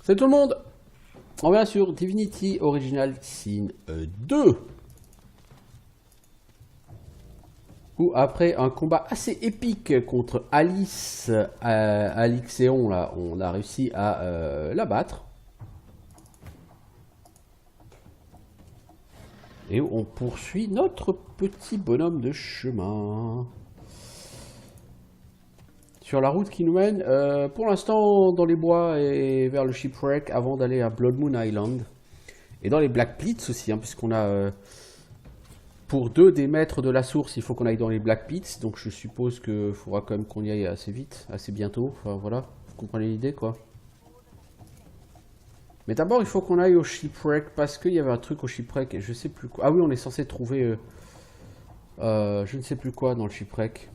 Salut tout le monde. On revient sur Divinity Original Sin 2. Où après un combat assez épique contre Alice, Alixéon, là, on a réussi à la battre. Et on poursuit notre petit bonhomme de chemin. Sur la route qui nous mène, pour l'instant, dans les bois et vers le shipwreck avant d'aller à Blood Moon Island. Et dans les Black Pits aussi, hein, puisqu'on a... pour 2 des maîtres de la source, il faut qu'on aille dans les Black Pits. Donc je suppose qu'il faudra quand même qu'on y aille assez vite, assez bientôt. Enfin voilà, vous comprenez l'idée quoi. Mais d'abord, il faut qu'on aille au shipwreck parce qu'il y avait un truc au shipwreck et je sais plus quoi. Ah oui, on est censé trouver je ne sais plus quoi dans le shipwreck.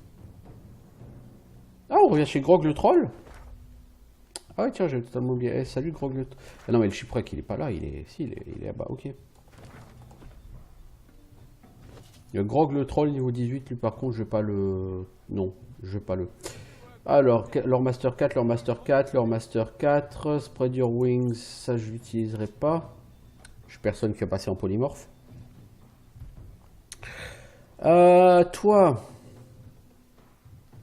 Ah, on revient chez Grog le troll. Ah ouais, tiens, j'ai totalement oublié. Eh, salut Grog le troll. Ah non, mais le shipwreck, il est pas là, il est... Si, il est là-bas, ok. Le Grog le troll niveau 18, lui par contre, je vais pas le... Non, je vais pas le... Alors, leur Master 4, leur Master 4, leur Master 4, Spread Your Wings, ça je l'utiliserai pas. Je suis personne qui va passer en polymorphe. Toi,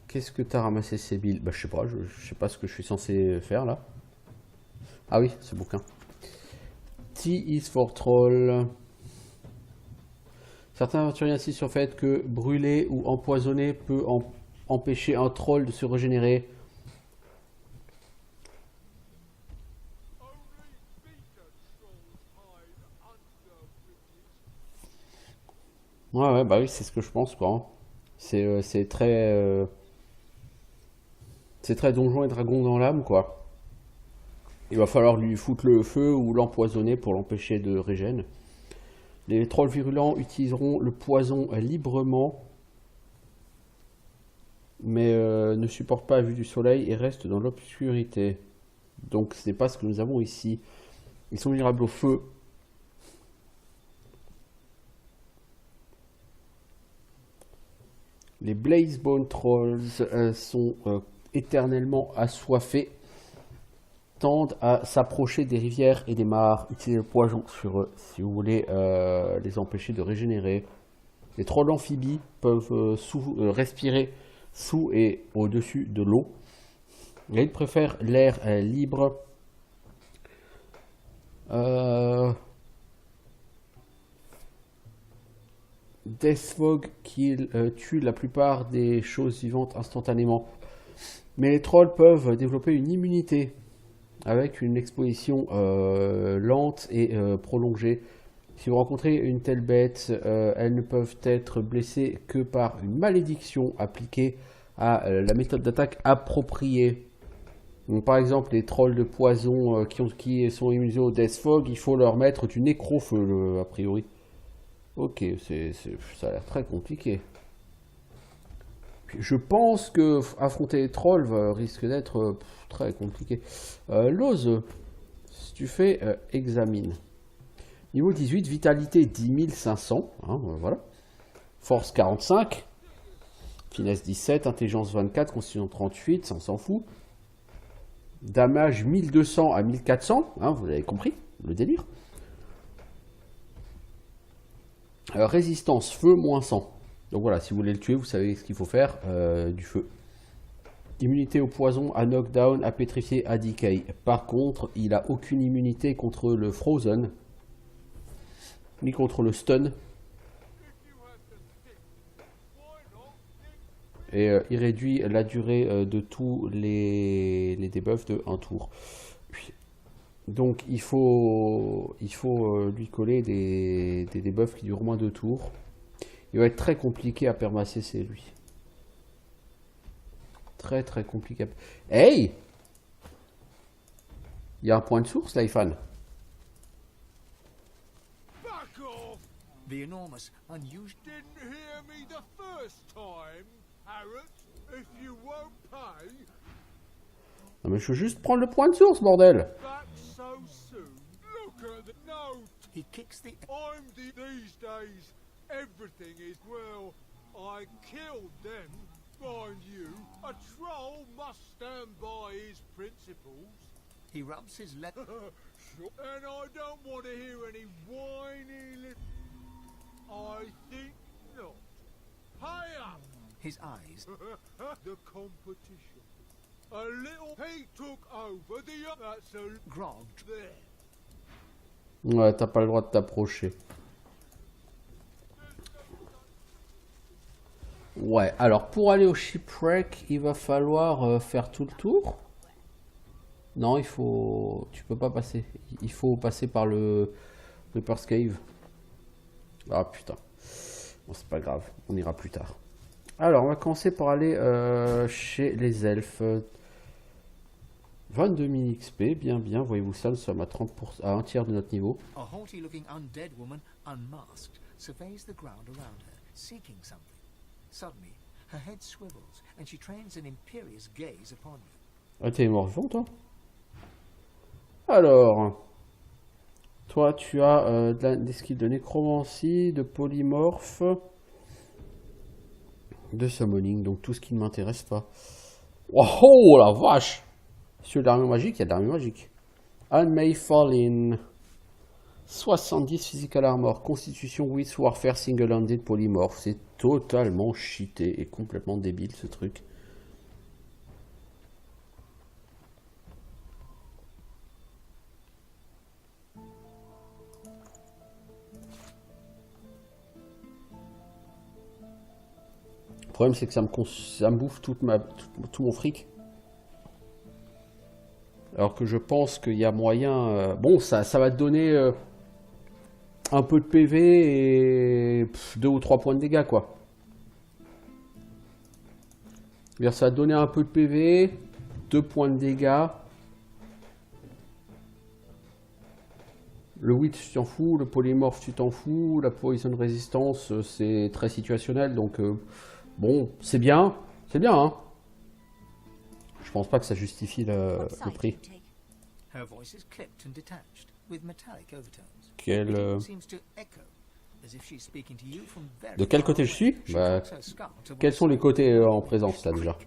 qu'est-ce que t'as ramassé ces billes? Bah je sais pas, je sais pas ce que je suis censé faire là. Ah oui, ce bouquin. T is for troll. Certains aventuriers insistent sur le fait que brûler ou empoisonner peut empêcher un troll de se régénérer. Ouais, bah oui, c'est ce que je pense, quoi. Hein. C'est très... c'est très donjon et dragon dans l'âme, quoi. Il va falloir lui foutre le feu ou l'empoisonner pour l'empêcher de régène. Les trolls virulents utiliseront le poison librement, mais ne supportent pas la vue du soleil et restent dans l'obscurité. Donc ce n'est pas ce que nous avons ici. Ils sont vulnérables au feu. Les Blazebone Trolls sont éternellement assoiffés, tendent à s'approcher des rivières et des mares. Utilisez le poison sur eux si vous voulez les empêcher de régénérer. Les trolls amphibies peuvent respirer sous et au-dessus de l'eau. Ils préfèrent l'air libre. Deathfog qui tue la plupart des choses vivantes instantanément. Mais les trolls peuvent développer une immunité avec une exposition lente et prolongée. Si vous rencontrez une telle bête, elles ne peuvent être blessées que par une malédiction appliquée à la méthode d'attaque appropriée. Donc, par exemple, les trolls de poison qui sont immunisés au Death Fog, il faut leur mettre du nécrofeu, a priori. Ok, ça a l'air très compliqué. Je pense que affronter les trolls risque d'être très compliqué. Lose, si tu fais examine. Niveau 18, vitalité 10 500, hein, voilà. Force 45, finesse 17, intelligence 24, constitution 38, ça on s'en fout. Damage 1200 à 1400, hein, vous avez compris, le délire. Résistance feu moins 100. Donc voilà, si vous voulez le tuer, vous savez ce qu'il faut faire, du feu. Immunité au poison, à knockdown, à pétrifier, à decay. Par contre, il n'a aucune immunité contre le frozen, ni contre le stun. Et il réduit la durée de tous les debuffs de 1 tour. Donc il faut lui coller des debuffs qui durent moins 2 tours. Il va être très compliqué à permasser, c'est lui. Très très compliqué. Hey! Il y a un point de source, Laifan. The enormous, unusual. Didn't hear me the first time, Harriet. If you won't pay, Non mais je veux juste prendre le point de source, bordel. back so soon. Look at the note. He kicks the. These days, everything is well. I killed them, mind you. A troll must stand by his principles. He rubs his leg. And I don't want to hear any whiny I think not. Pay up! His eyes. The competition. A little he took over the that's a Grog. there. Ouais, t'as pas le droit de t'approcher. Ouais, alors pour aller au shipwreck, il va falloir faire tout le tour. Non, il faut... Tu peux pas passer. Il faut passer par le Reaper's Cave. Ah putain. Bon, c'est pas grave, on ira plus tard. Alors, on va commencer par aller chez les elfes. 22 000 XP, bien, bien. Voyez-vous ça, nous sommes à 30%, à un tiers de notre niveau. A haughty-looking undead woman, unmasked, surveys the ground around her, seeking something. Suddenly, her head swivels, and she trains an imperious gaze upon you. Ah, t'es mort-vivant, toi? Alors, toi, tu as des skills de nécromancie, de polymorphe, de summoning, donc tout ce qui ne m'intéresse pas. Oh la vache! Sur l'armure magique, il y a de l'armure magique. Unmade Fallen. 70 physical armor, constitution, wits, warfare, single-handed, polymorphe. C'est totalement cheaté et complètement débile ce truc. Le problème c'est que ça me bouffe tout mon fric. Alors que je pense qu'il y a moyen... bon, ça va te donner un peu de PV et 2 ou 3 points de dégâts, quoi. C'est-à-dire, ça va te donner un peu de PV, 2 points de dégâts. Le wit, tu t'en fous. Le polymorphe, tu t'en fous. La poison résistance, c'est très situationnel. Donc, bon, c'est bien. C'est bien, hein. Je pense pas que ça justifie le prix. Her voice is clipped and detached, with metallic overtones. Quel, Seems to echo, as if she's speaking to you from very de quel far côté je away. suis? She Bah, cocks her skull to quels one sont les side. côtés en présence, là, déjà?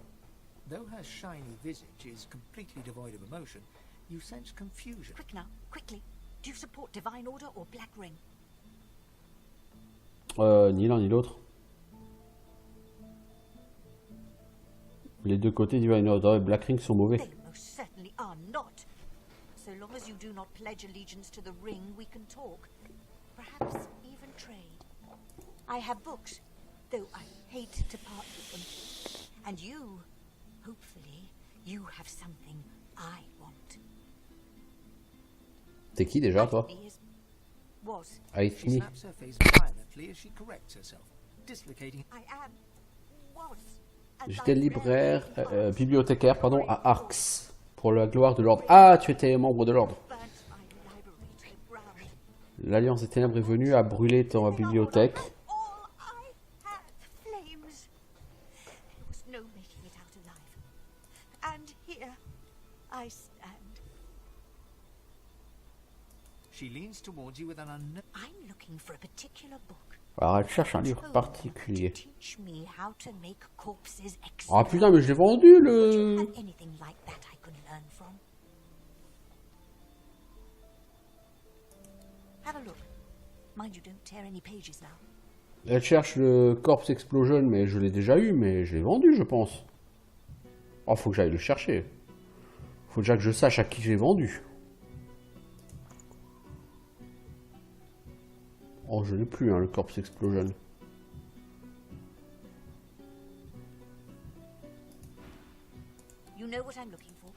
Though her shiny visage is completely devoid of emotion, you sense confusion. Quick now, quickly. Do you support Divine Order or Black Ring? Ni l'un ni l'autre. Les deux côtés Divine Order et Black Ring sont mauvais. They most certainly are not. So long as you do not pledge allegiance to the ring, we can talk. Perhaps even trade. I have books, though I hate to part with them. And you, hopefully, you have something I want. T'es qui déjà, toi? Anthony was. She Aithni. slaps her face violently as she corrects herself, dislocating. I am. Was. a J'étais librarian libraire, in Arx. bibliothécaire, pardon, à Arx. Pour la gloire de l'ordre. Ah, tu étais membre de l'ordre. Burnt my library to the ground. L'Alliance des Ténèbres est venue à brûler ta bibliothèque. All I had, flames. There was no making it out alive. And here I stand. She leans towards you with an unknown. I'm looking for a particular book. Alors, elle cherche un livre Told particulier. to teach me how to make corpses Ah explode. putain, mais je l'ai vendu, Would you le... have anything like that I could learn from? Have a look. Mind you don't tear any pages now. Elle cherche le Corpse Explosion, mais je l'ai déjà eu, mais je l'ai vendu, je pense. Oh, faut que j'aille le chercher. Faut déjà que je sache à qui j'ai vendu. Oh, je l'ai plus, hein, le Corpse Explosion. You know what I'm looking for?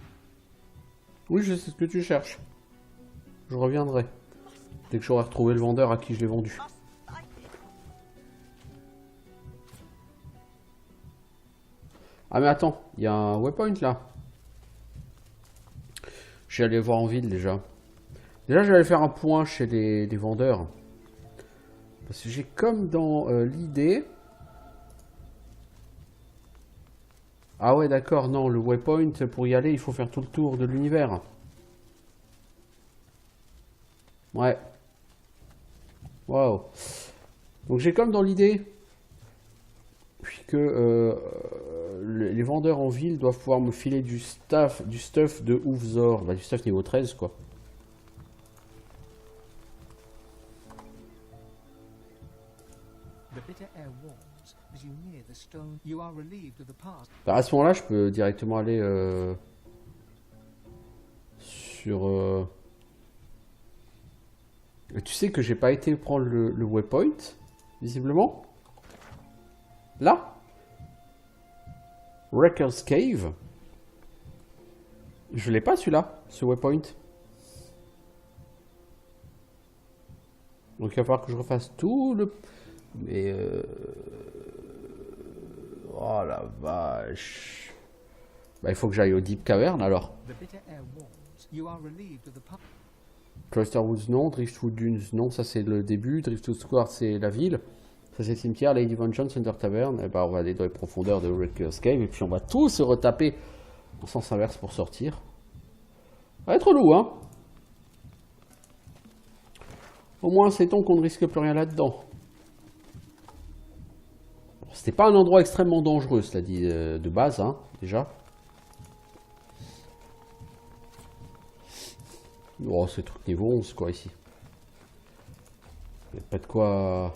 Oui, je sais ce que tu cherches. Je reviendrai. Dès que j'aurai retrouvé le vendeur à qui je l'ai vendu. Must find it. Ah mais attends, il y a un waypoint là. Je vais aller voir en ville déjà. Déjà, je vais aller faire un point chez les vendeurs. Parce que j'ai comme dans l'idée... Ah ouais, d'accord, non, le waypoint, pour y aller, il faut faire tout le tour de l'univers. Ouais. Waouh. Donc j'ai comme dans l'idée puisque les vendeurs en ville doivent pouvoir me filer du stuff de Oufzor. Bah, du stuff niveau 13, quoi. The bitter air warms as you near the stone. You are relieved of the past. Bah, à ce moment-là, je peux directement aller sur... Tu sais que j'ai pas été prendre le waypoint, visiblement. Là, Wrecker's Cave. Je l'ai pas celui-là, ce waypoint. Donc il va falloir que je refasse tout le... Mais... Oh la vache. Bah il faut que j'aille au Deep Cavern alors. The bitter air warms. You are relieved of the past. Cloister Woods non, Driftwood Dunes non, ça c'est le début. Driftwood Square c'est la ville. Ça c'est le cimetière, Lady Vengeance, Center Tavern. Et bah on va aller dans les profondeurs de Wrecker's Cave. Et puis on va tous se retaper en sens inverse pour sortir. Ça va être relou hein. Au moins sait-on qu'on ne risque plus rien là-dedans. Bon, c'était pas un endroit extrêmement dangereux, cela dit de base, hein, déjà. Oh, c'est truc niveau 11 quoi ici. Il n'y a pas de quoi...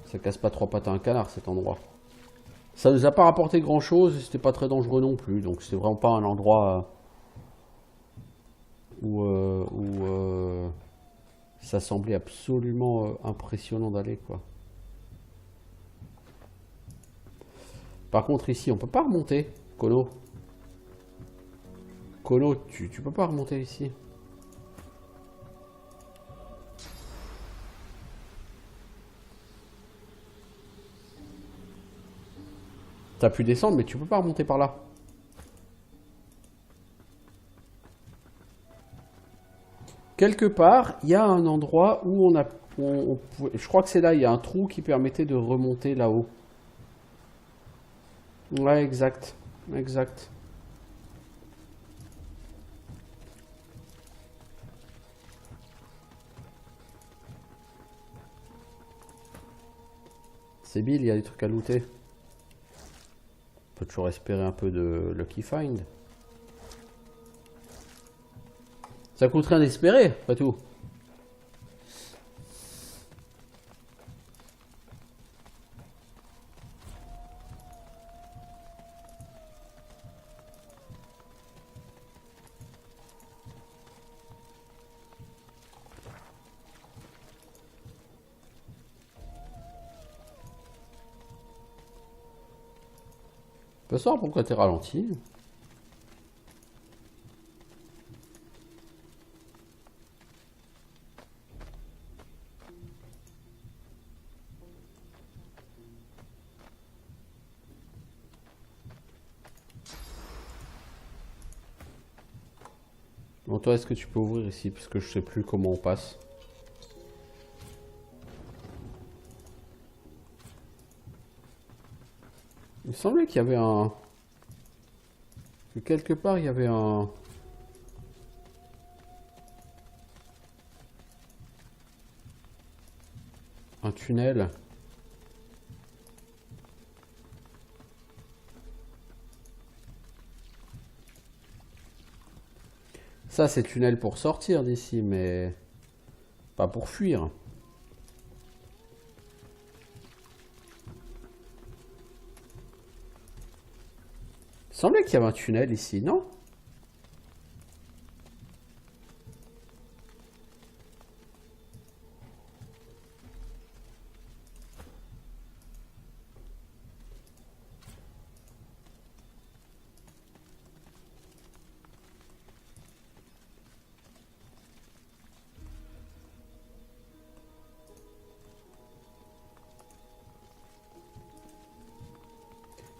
Ça casse pas trois pattes à un canard cet endroit. Ça nous a pas rapporté grand chose et c'était pas très dangereux non plus. Donc c'était vraiment pas un endroit où ça semblait absolument impressionnant d'aller quoi. Par contre ici on peut pas remonter. Kono. Kono, tu peux pas remonter ici. T'as pu descendre, mais tu peux pas remonter par là. Quelque part, il y a un endroit où on a... je crois que c'est là, il y a un trou qui permettait de remonter là-haut. Ouais, exact. Exact. C'est Bill, il y a des trucs à looter. On peut toujours espérer un peu de Lucky Find. Ça coûte rien d'espérer, après tout. Pas savoir pourquoi t'es ralenti. Bon, toi, est-ce que tu peux ouvrir ici? Parce que je sais plus comment on passe. Il me semblait qu'il y avait un... que quelque part, il y avait un... un tunnel. Ça, c'est tunnel pour sortir d'ici, mais pas pour fuir. Il semblait qu'il y avait un tunnel ici, non?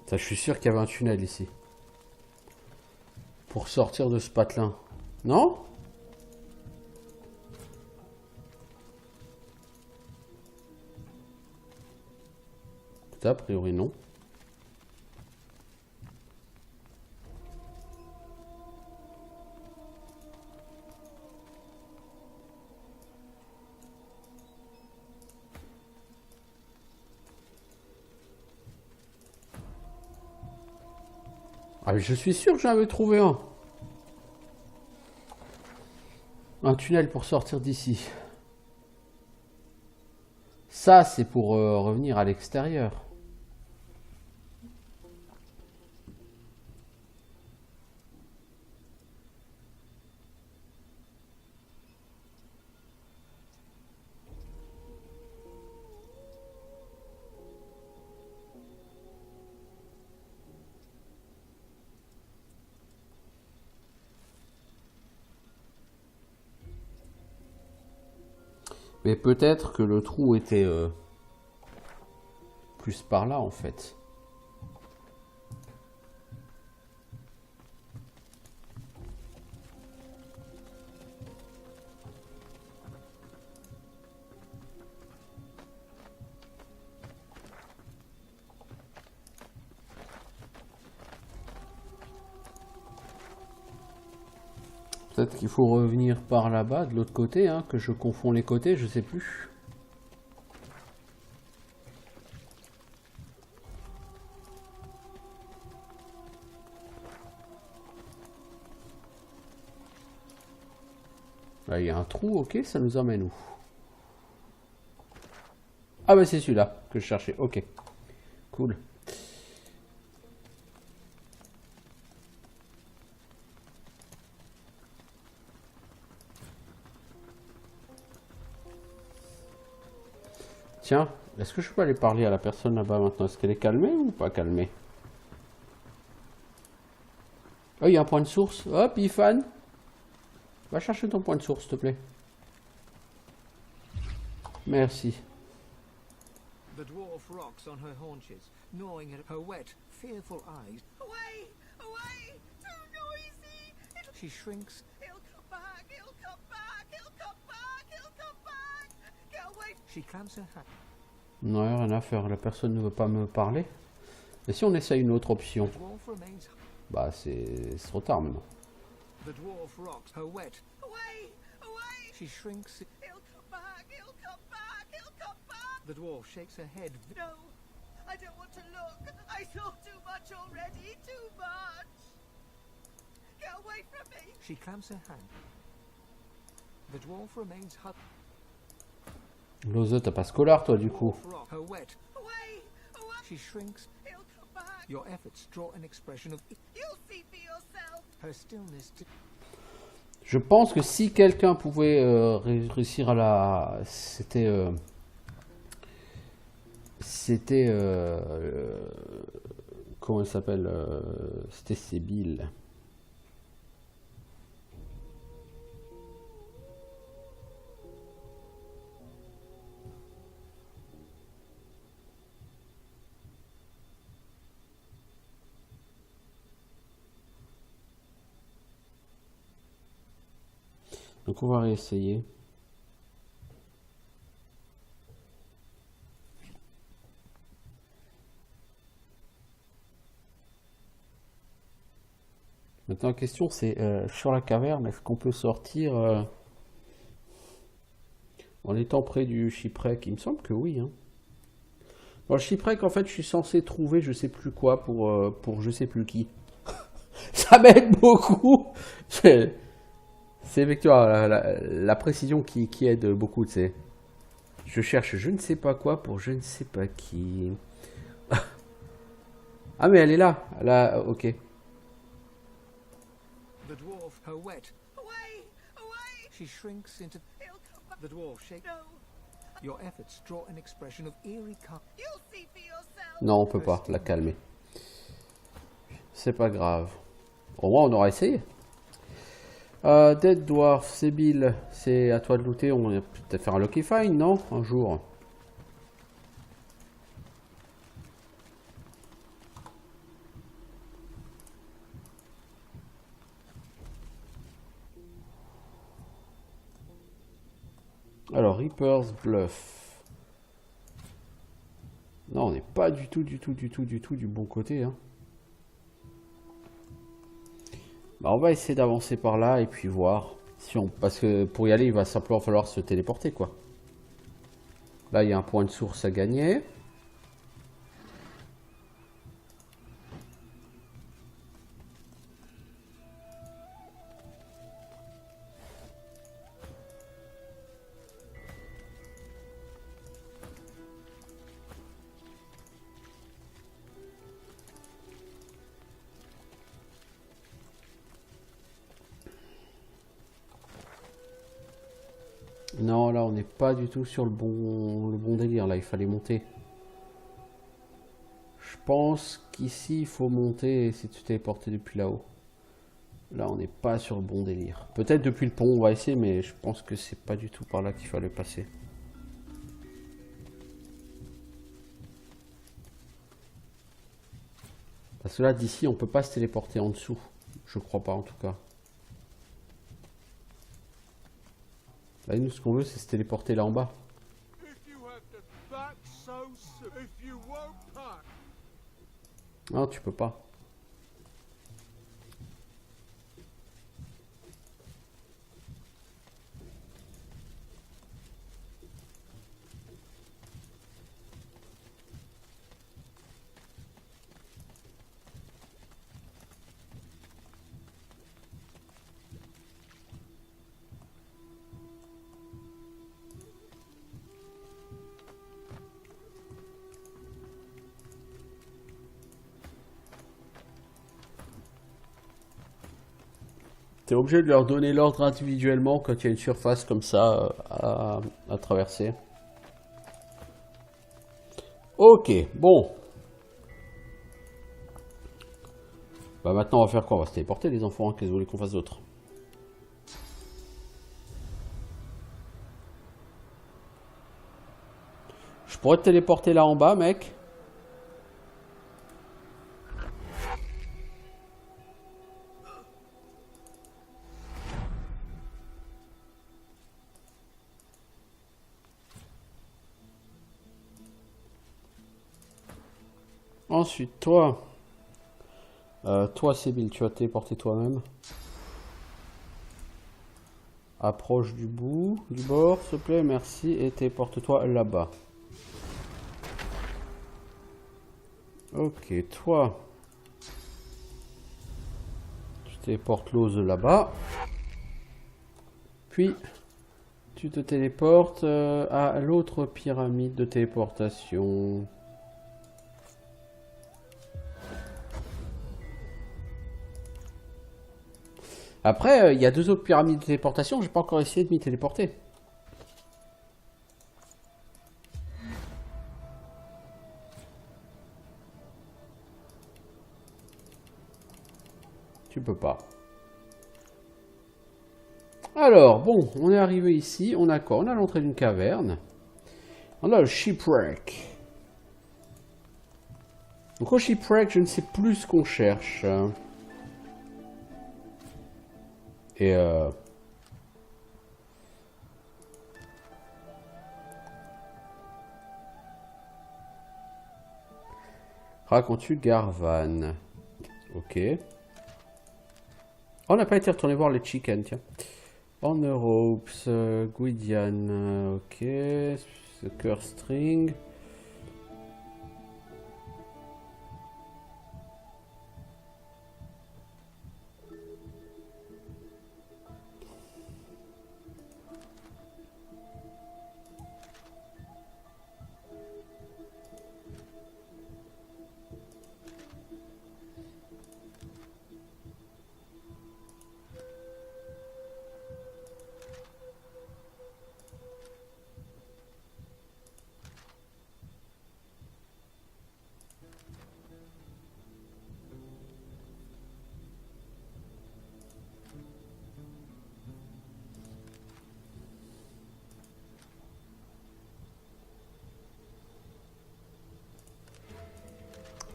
Ça, je suis sûr qu'il y avait un tunnel ici. Pour sortir de ce patelin. Non? A priori, non. Ah, je suis sûr que j'en avais trouvé un. Un tunnel pour sortir d'ici. Ça, c'est pour revenir à l'extérieur. Mais peut-être que le trou était plus par là en fait. Peut-être qu'il faut revenir par là-bas, de l'autre côté, hein, que je confonds les côtés, je sais plus. Là, il y a un trou, ok, ça nous emmène où? Ah bah c'est celui-là que je cherchais, ok. Cool. Tiens, est-ce que je peux aller parler à la personne là-bas maintenant? Est-ce qu'elle est calmée ou pas calmée? Oh, il y a un point de source. Hop, Ifan. Va chercher ton point de source, s'il te plaît. Merci. The dwarf rocks on her haunches, gnawing at her wet, fearful eyes. Away! Away! Too noisy! She shrinks. He'll come back! He'll come back! He'll come back! He'll come back! Get away! She clamps her hand. Non, rien à faire. La personne ne veut pas me parler. Et si on essaye une autre option? The dwarf remains. Bah, c'est trop tard maintenant. The dwarf rocks her wet. Away! Away! She shrinks. He'll come back! He'll come back! He'll come back! The dwarf shakes her head. No! I don't want to look! I saw too much already! Too much! Get away from me! She clamps her hand. The dwarf remains hut. Lose, t'as pas scolar toi du coup. Dwarf rock her wet. Away! Away! She shrinks. He'll come back! Your efforts draw an expression of You'll see for yourself! her stillness. Je pense que si quelqu'un pouvait réussir à la... C'était... comment il s'appelle c'était Sébille. Donc on va réessayer. Maintenant la question c'est sur la caverne, est-ce qu'on peut sortir en étant près du shipwreck? Il me semble que oui. Hein. Bon, le shipwreck en fait je suis censé trouver je sais plus quoi pour je sais plus qui. Ça m'aide beaucoup. C'est effectivement la précision qui aide beaucoup, tu sais. Je cherche je ne sais pas quoi pour je ne sais pas qui. Ah mais elle est là. Là, ok. The dwarf her wet. Away! Away! She shrinks into. He'll come back! The dwarf shakes. No! Your efforts draw an expression of eerie calm. You'll see for yourself! Non, on peut pas la calmer. C'est pas grave. Au moins on aura essayé. Dead Dwarf, Sébille, c'est à toi de looter. On va peut-être faire un Lucky Find, non? Un jour. Alors, Reaper's Bluff. Non, on n'est pas du tout du bon côté. Hein. Bah, on va essayer d'avancer par là et puis voir si on... Parce que pour y aller, il va simplement falloir se téléporter, quoi. Là, il y a un point de source à gagner. Non, là, on n'est pas du tout sur le bon délire. Là, il fallait monter. Je pense qu'ici, il faut monter et essayer de se téléporter depuis là-haut. Là, on n'est pas sur le bon délire. Peut-être depuis le pont, on va essayer, mais je pense que c'est pas du tout par là qu'il fallait passer. Parce que là, d'ici, on peut pas se téléporter en dessous. Je crois pas, en tout cas. Là, nous, ce qu'on veut, c'est se téléporter là en bas. Non, tu peux pas. T'es obligé de leur donner l'ordre individuellement quand il y a une surface comme ça à traverser. Ok, bon. Bah maintenant on va faire quoi? On va se téléporter les enfants, hein, qu'est-ce que vous voulez qu'on fasse d'autre? Je pourrais te téléporter là en bas, mec. Ensuite, toi, Sébille, tu vas te téléporter toi-même. Approche du bord, s'il te plaît, merci, et téléporte-toi là-bas. Ok, toi, tu téléportes l'ose là-bas. Puis, tu te téléportes à l'autre pyramide de téléportation. Après, il y a deux autres pyramides de téléportation, j'ai pas encore essayé de m'y téléporter. Tu peux pas. Alors, bon, on est arrivé ici, on a quoi? On a l'entrée d'une caverne. On a le shipwreck. Donc au shipwreck, je ne sais plus ce qu'on cherche. Et racontes-tu Garvan? Ok. On n'a pas été retourné voir les chickens, tiens. Honor Hopes, Gwydian, ok. Curse String.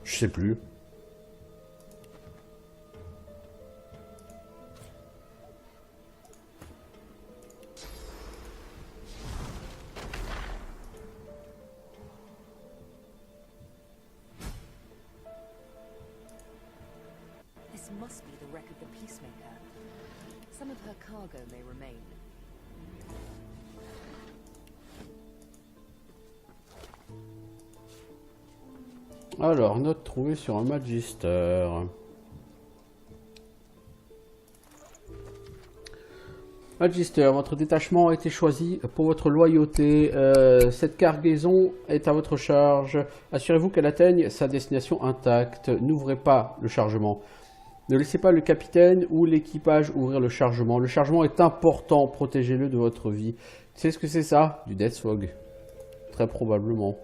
Je sais plus. This must be the wreck of the Peacemaker. Some of her cargo may remain. Alors, note trouvée sur un Magister. Magister, votre détachement a été choisi pour votre loyauté. Cette cargaison est à votre charge. Assurez-vous qu'elle atteigne sa destination intacte. N'ouvrez pas le chargement. Ne laissez pas le capitaine ou l'équipage ouvrir le chargement. Le chargement est important, protégez-le de votre vie. Tu sais ce que c'est ça? Du Death Fog. Très probablement.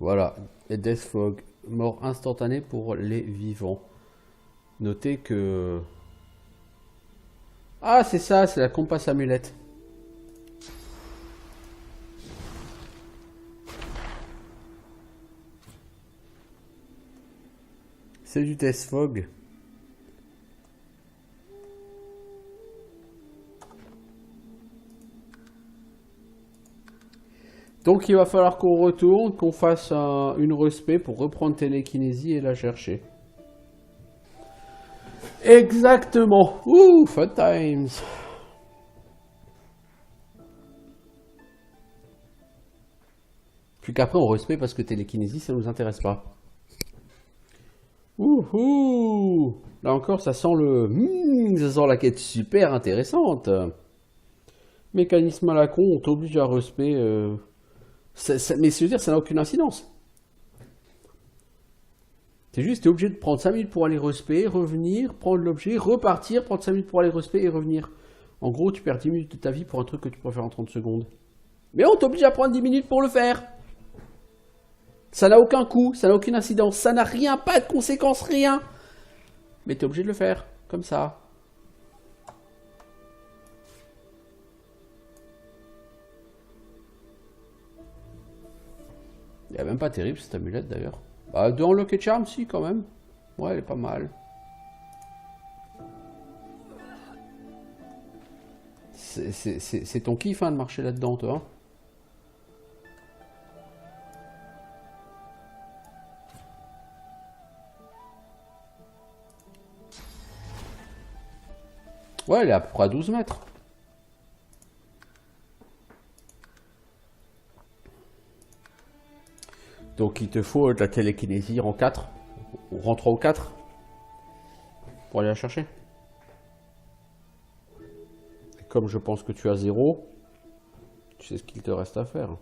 Voilà, et Death Fog, mort instantanée pour les vivants. Notez que... Ah, c'est ça, c'est la compasse amulette. C'est du Death Fog. Donc il va falloir qu'on retourne, qu'on fasse une respect pour reprendre télékinésie et la chercher. Exactement. Ouh, fun times. Puis qu'après on respect parce que télékinésie ça nous intéresse pas. Ouhou. Là encore ça sent le... ça sent la quête super intéressante. Mécanisme à la con, on t'oblige à respect... mais c'est-à-dire ça n'a aucune incidence. C'est juste, t'es obligé de prendre 5 minutes pour aller respect, revenir, prendre l'objet, repartir, prendre 5 minutes pour aller respect et revenir. En gros, tu perds 10 minutes de ta vie pour un truc que tu peux faire en 30 secondes. Mais on t'oblige à prendre 10 minutes pour le faire. Ça n'a aucun coût, ça n'a aucune incidence, ça n'a rien, pas de conséquences, rien. Mais t'es obligé de le faire, comme ça. Elle est même pas terrible cette amulette d'ailleurs. Bah, dans Lucky Charm, si, quand même. Ouais, elle est pas mal. C'est ton kiff hein, de marcher là-dedans, toi. Ouais, elle est à peu près à 12 mètres. Donc il te faut de la télékinésie en 4, ou en 3 ou 4, pour aller la chercher. Et comme je pense que tu as 0, tu sais ce qu'il te reste à faire.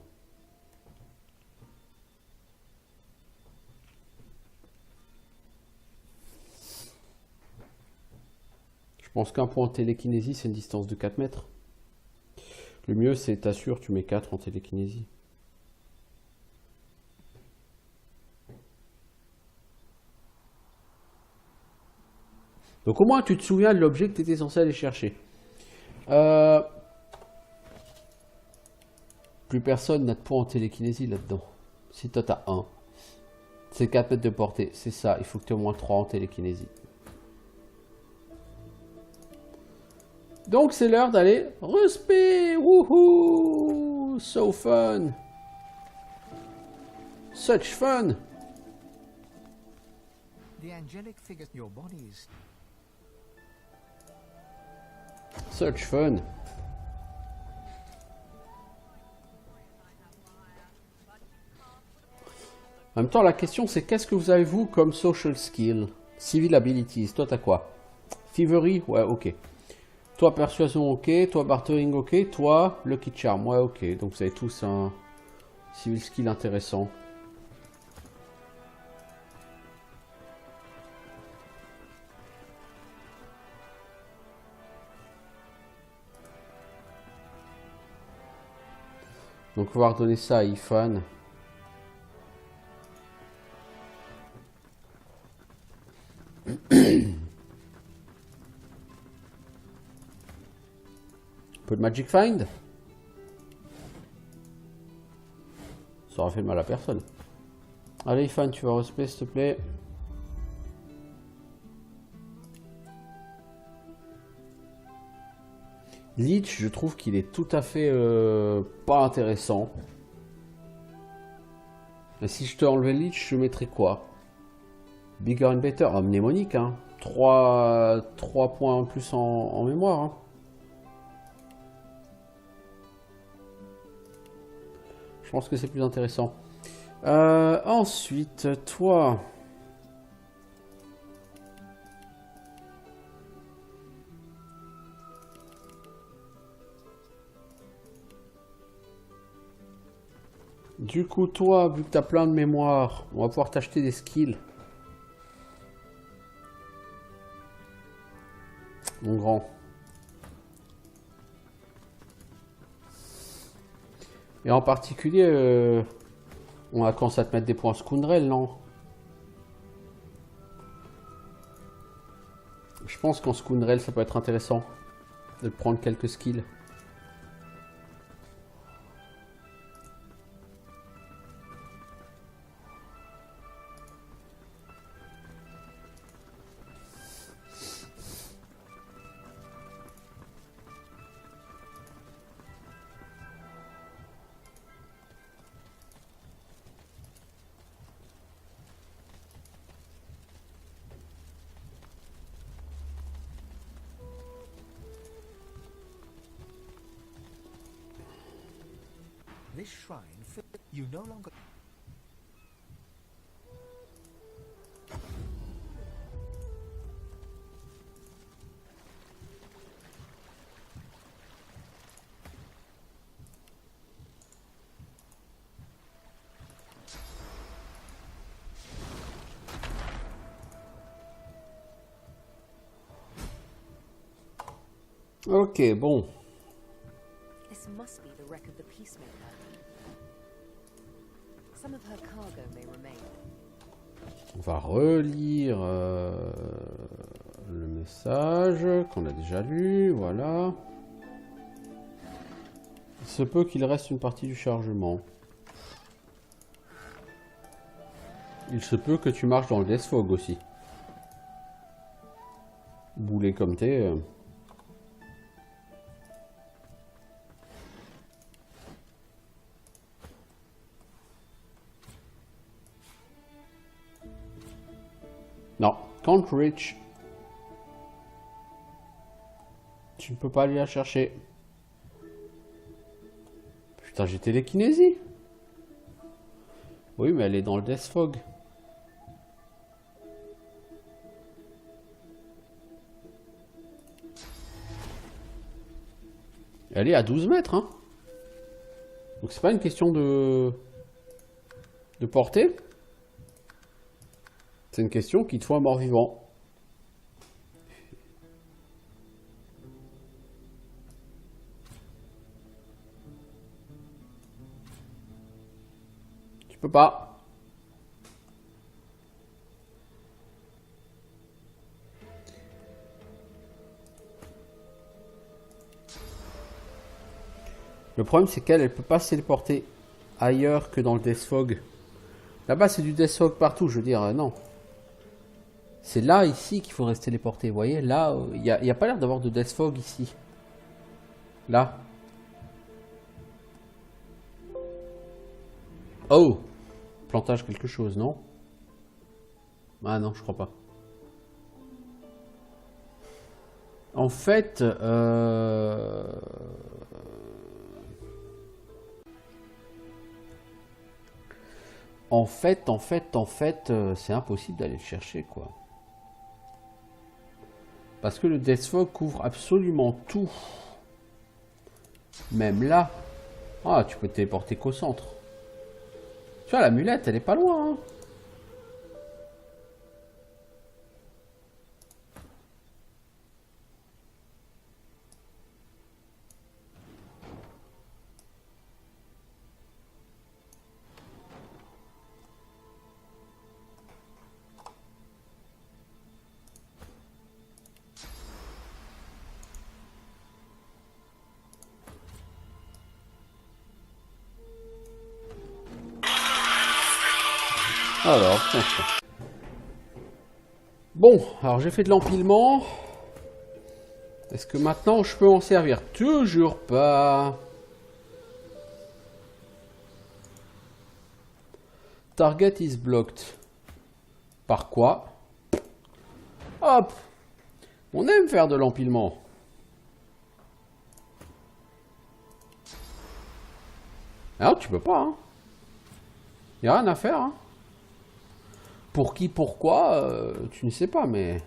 Je pense qu'un point en télékinésie, c'est une distance de 4 mètres. Le mieux, c'est t'assures, tu mets 4 en télékinésie. Donc au moins tu te souviens de l'objet que tu étais censé aller chercher. Plus personne n'a de points en télékinésie là-dedans. Si toi t'as 1. C'est 4 mètres de portée. C'est ça, il faut que tu aies au moins 3 en télékinésie. Donc c'est l'heure d'aller respect. Wouhou! So fun! Such fun! The angelic figures your bodies. Such fun. En même temps, la question c'est qu'est-ce que vous avez vous comme social skill? Civil abilities, toi t'as quoi? Thievery, ouais, ok. Toi persuasion, ok. Toi bartering, ok. Toi lucky charm, ouais, ok. Donc vous avez tous un civil skill intéressant. Donc on va redonner ça à Ifan. Un peu de Magic Find. Ça aura fait mal à personne. Allez Ifan, tu vas respect s'il te plaît. Leech, je trouve qu'il est tout à fait pas intéressant. Et si je te enlevais Leech, je mettrais quoi? Bigger and Better, ah, mnémonique, hein. 3 points en plus en mémoire. Hein. Je pense que c'est plus intéressant. Ensuite, toi. Du coup, toi, vu que tu as plein de mémoire, on va pouvoir t'acheter des skills. Mon grand. Et en particulier, on a commencé à te mettre des points Scoundrel, non? Je pense qu'en Scoundrel, ça peut être intéressant de prendre quelques skills. This shrine, you no longer... Ok, bon. This must be the wreck of the Peacemaker. Some of her cargo may remain. On va relire le message qu'on a déjà lu, voilà. Il se peut qu'il reste une partie du chargement. Il se peut que tu marches dans le Death Fog aussi. Boulet comme t'es. Non, can't reach. Tu ne peux pas aller la chercher. Putain, j'ai télékinésie. Oui, mais elle est dans le Death Fog. Elle est à 12 mètres, hein. Donc c'est pas une question de portée. C'est une question qui te faut un mort-vivant. Tu peux pas. Le problème, c'est qu'elle peut pas se téléporter ailleurs que dans le Death Fog. Là-bas, c'est du Death Fog partout, je veux dire, non. C'est là, ici, qu'il faudrait se téléporter, vous voyez. Là, il n'y a pas l'air d'avoir de Death Fog ici. Là. Oh! Plantage quelque chose, non? Ah non, je crois pas. En fait, c'est impossible d'aller le chercher, quoi. Parce que le Death Fog couvre absolument tout. Même là. Ah, tu peux te téléporter qu'au centre. Tu vois, l'amulette, elle est pas loin, hein. Alors, bon, alors j'ai fait de l'empilement. Est-ce que maintenant je peux en servir? Toujours pas. Target is blocked. Par quoi? Hop! On aime faire de l'empilement. Alors tu peux pas, hein? Y a rien à faire, hein. Pour qui, pourquoi, tu ne sais pas, mais...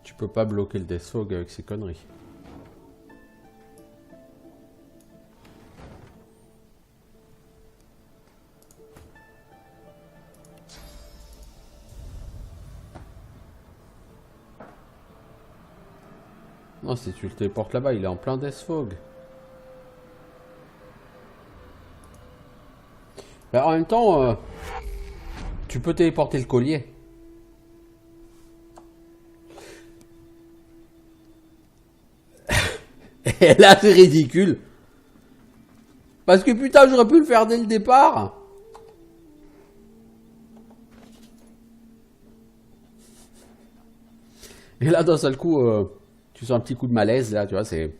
Tu peux pas bloquer le Death Fog avec ces conneries. Non, si tu le téléportes là-bas, il est en plein Death Fog. Mais en même temps, tu peux téléporter le collier. Et là, c'est ridicule. Parce que putain, j'aurais pu le faire dès le départ. Et là, d'un seul coup, tu sens un petit coup de malaise, là, tu vois, c'est...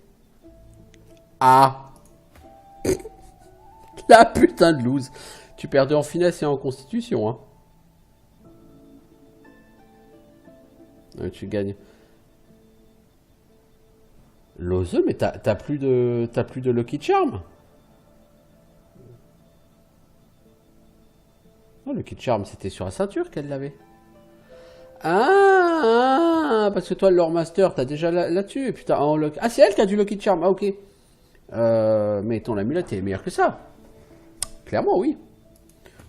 Ah. La putain de loose. Tu perdais en finesse et en constitution, hein. Ouais, tu gagnes. L'oseux, mais t'as plus de Lucky Charm. Oh, Lucky Charm, c'était sur la ceinture qu'elle l'avait. Ah, parce que toi, le Lore Master, t'as déjà là-dessus. Et putain, ah, c'est elle qui a du Lucky Charm. Ah, ok. Mais ton amulette est meilleure que ça. Clairement, oui.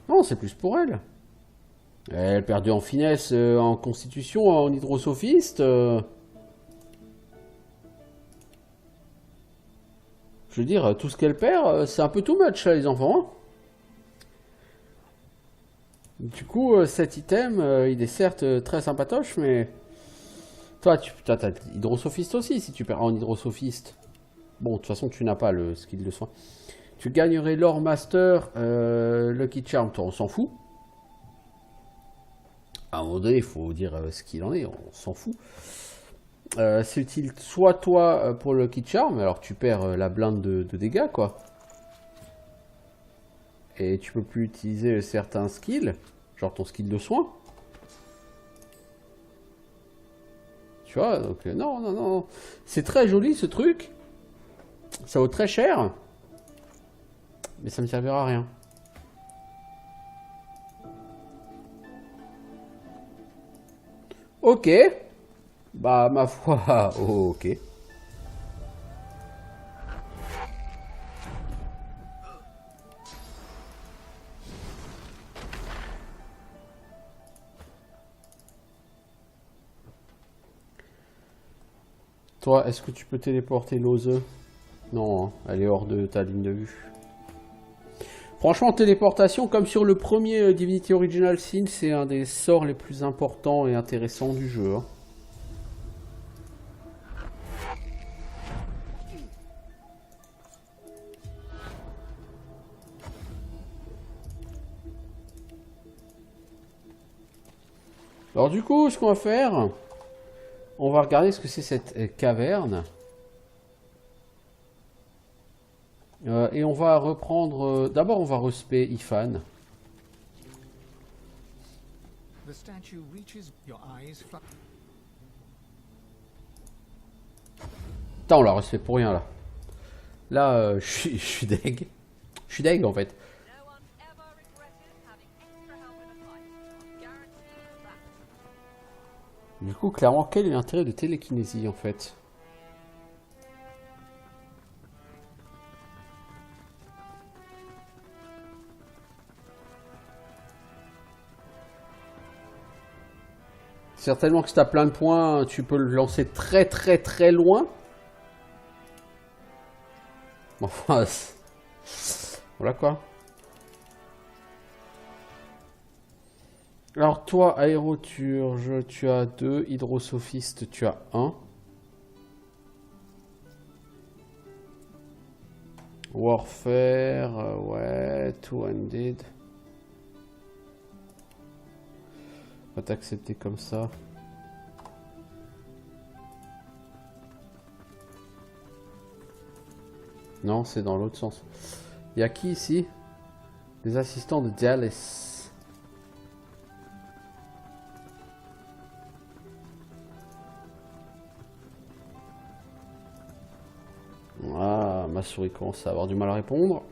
Non, c'est plus pour elle. Elle perdue en finesse, en constitution, en hydrosophiste. Je veux dire, tout ce qu'elle perd, c'est un peu too much, là, les enfants. Hein. Du coup, cet item, il est certes très sympatoche, mais... Toi, t'as hydrosophiste aussi, si tu perds en hydrosophiste. Bon, de toute façon, tu n'as pas le skill de soin. Tu gagnerais Lore Master, Lucky Charm, toi, on s'en fout. À un moment donné, il faut dire ce qu'il en est, on s'en fout. C'est utile soit toi pour le Lucky Charm, alors tu perds la blinde de dégâts, quoi. Et tu peux plus utiliser certains skills, genre ton skill de soin. Tu vois, donc non, non, non. C'est très joli ce truc. Ça vaut très cher. Mais ça me servira à rien. Ok. Bah, ma foi, ok. Toi, est-ce que tu peux téléporter l'ose? Non, hein, elle est hors de ta ligne de vue. Franchement, téléportation, comme sur le premier Divinity Original Sin, c'est un des sorts les plus importants et intéressants du jeu. Hein. Alors du coup, ce qu'on va faire, on va regarder ce que c'est cette caverne. Et on va reprendre... D'abord, on va respect Ifan. The statue reaches your eyes. Putain, on l'a respect pour rien, là. Là, je suis deg. Je suis deg, en fait. Du coup, clairement, quel est l'intérêt de télékinésie, en fait? Certainement que si tu as plein de points, tu peux le lancer très très très loin. Enfin, voilà quoi. Alors toi, aéroturge, tu as 2, hydrosophiste, tu as 1. Warfare, ouais, Two-Handed. On va t'accepter comme ça. Non, c'est dans l'autre sens. Il y a qui ici? Les assistants de Dallas. Ah, ma souris commence à avoir du mal à répondre.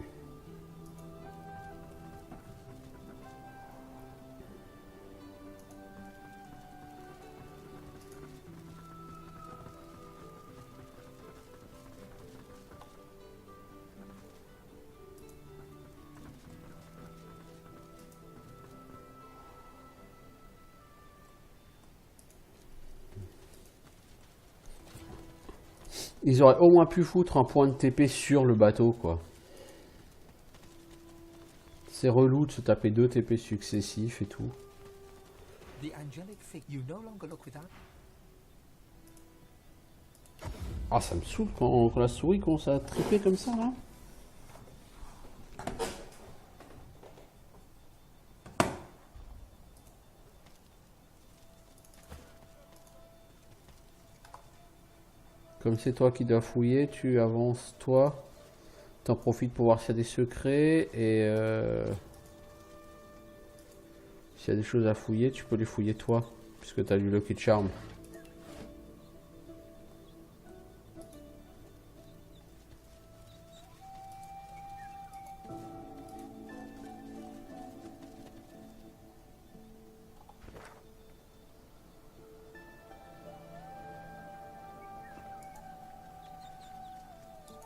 Ils auraient au moins pu foutre un point de TP sur le bateau, quoi. C'est relou de se taper 2 TP successifs et tout. The angelic fig. You no longer look without. Ah, ça me saoule quand la souris commence à triper comme ça, là. Comme c'est toi qui dois fouiller, tu avances toi. T'en profites pour voir s'il y a des secrets et s'il y a des choses à fouiller, tu peux les fouiller toi, puisque tu as du Lucky Charm.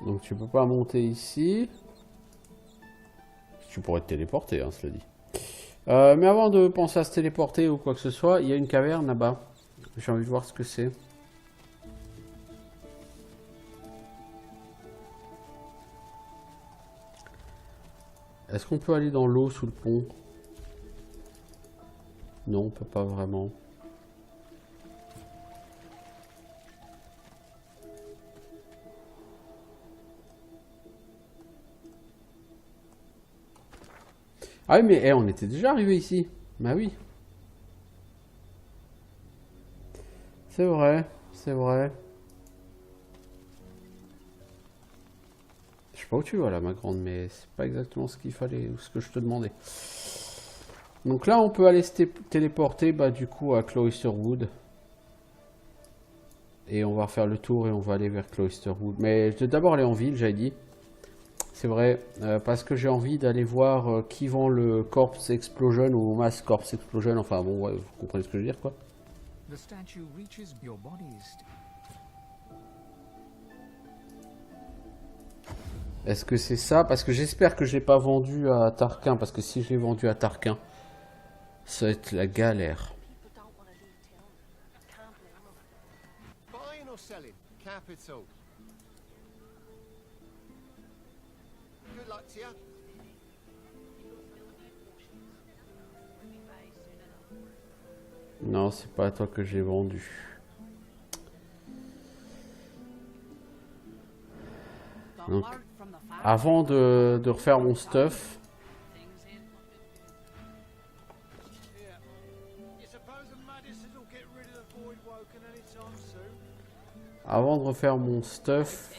Donc tu peux pas monter ici. Tu pourrais te téléporter, hein, cela dit. Mais avant de penser à se téléporter ou quoi que ce soit, il y a une caverne là-bas. J'ai envie de voir ce que c'est. Est-ce qu'on peut aller dans l'eau sous le pont? Non, on peut pas vraiment. Ah oui, mais on était déjà arrivé ici. Bah oui. C'est vrai, c'est vrai. Je sais pas où tu vas là, ma grande, mais c'est pas exactement ce qu'il fallait ou ce que je te demandais. Donc là, on peut aller se téléporter, bah du coup, à Cloisterwood. Et on va refaire le tour et on va aller vers Cloisterwood. Mais je vais d'abord aller en ville, j'avais dit. C'est vrai, parce que j'ai envie d'aller voir qui vend le Corpse Explosion ou Mass Corpse Explosion. Enfin bon, ouais, vous comprenez ce que je veux dire, quoi. The statue reaches your bodies. Est-ce que c'est ça? Parce que j'espère que je l'ai pas vendu à Tarquin. Parce que si je l'ai vendu à Tarquin, ça va être la galère. Buying or selling? Capital. Good luck to you. Non, c'est pas à toi que j'ai vendu. Donc, avant de refaire mon stuff, Yeah. You suppose the Madison will get rid of the void woken anytime soon? avant de refaire mon stuff,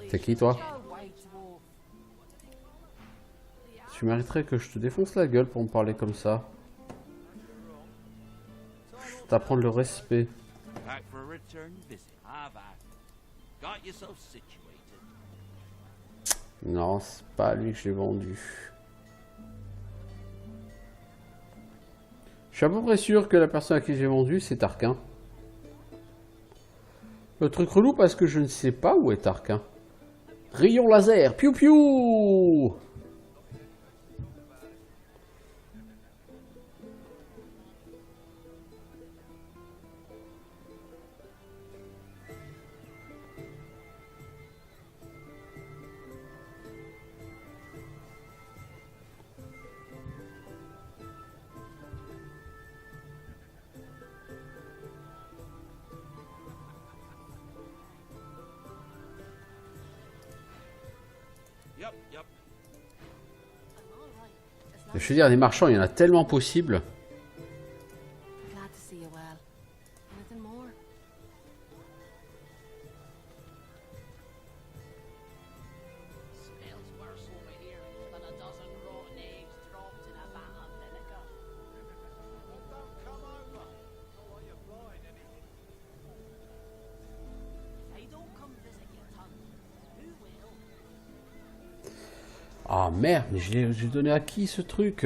c'est qui toi? Tu mériterais que je te défonce la gueule pour me parler comme ça. Je t'apprends le respect. Back for a return visit. Have at. Got yourself situated. Non, c'est pas à lui que je l'ai vendu. Je suis à peu près sûr que la personne à qui j'ai vendu, c'est Tarquin. Le truc relou parce que je ne sais pas où est Tarquin. Rayon laser, piou piou! Yup, yup. Je veux dire, des marchands, il y en a tellement possible. Glad to see you well. Anything more? Smells worse over here than a dozen rotten eggs dropped in a vat of vinegar. Well, don't come over. Not like you're buying anything. If I don't come visit your tongue, who will? Ah merde, mais j'ai donné à qui ce truc?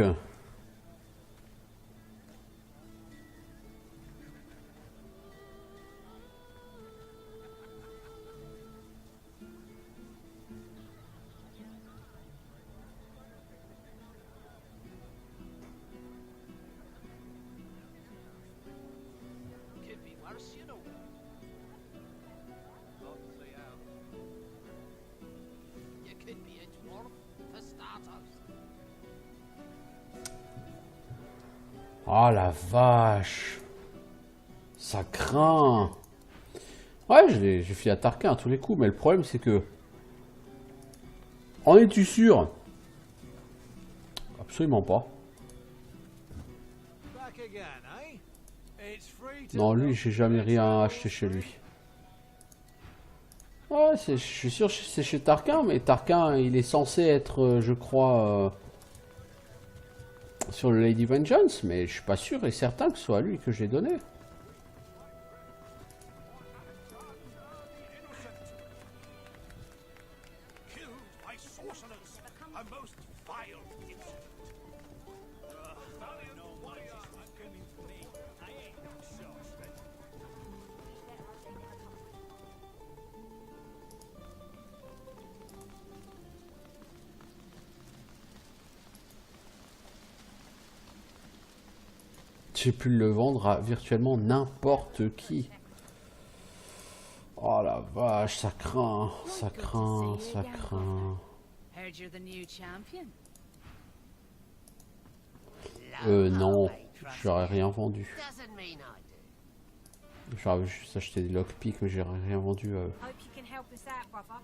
Could be worse, you know. Obviously out. You could be a dwarf, for starters. Oh la vache. Ça craint. Ouais, j'ai fait à Tarquin à tous les coups, mais le problème c'est que... En es-tu sûr? Absolument pas. Back again, eh? It's free to Non, lui, j'ai jamais rien acheté chez lui. Ouais, je suis sûr que c'est chez Tarquin, mais Tarquin, il est censé être, je crois, sur le Lady Vengeance, mais je suis pas sûr et certain que ce soit à lui que j'ai donné. Killed by sorcerers. A most vile incident. Valiant warrior, I'm coming for me. I ain't no sorcerer. J'ai pu le vendre à virtuellement n'importe qui. Oh la vache, ça craint, ça craint, ça craint. Heard you're the new champion. Non, j'aurais rien vendu. Doesn't mean I do. J'aurais juste acheté des lockpicks, mais j'ai rien vendu à eux. Hope you can help us out, brother.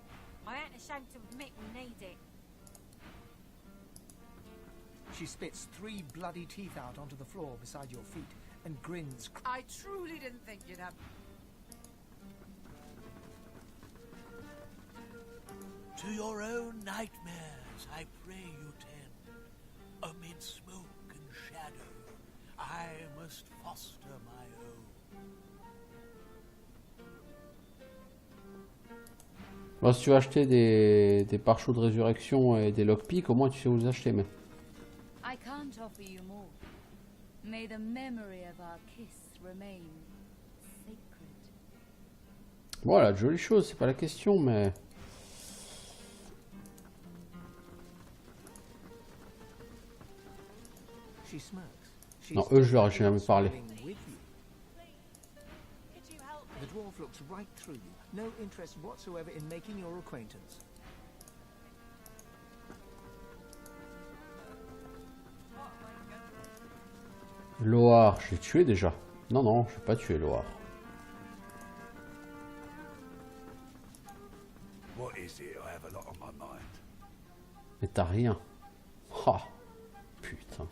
I ain't ashamed to admit we need it. She spits 3 bloody teeth out onto the floor beside your feet and grins. I truly didn't think you'd have. To your own nightmares, I pray you tend. Amid smoke and shadow, I must foster my own. Bon, si tu veux acheter des pare-choux de résurrection et des lockpicks, au moins tu sais où les acheter. Mais... I can't offer you more. May the memory of our kiss remain sacred. Voilà, de jolies choses, c'est pas la question, mais... She smirks. She's Non, eux, je leur ai definitely jamais parlé. smiling with you. Could you help me? The dwarf looks right through you. No interest whatsoever in making your acquaintance. Loar, je l'ai tué déjà. Non, non, je vais pas tuer Loar. What is it? I have a lot on my mind. Mais t'as rien. Ah, putain.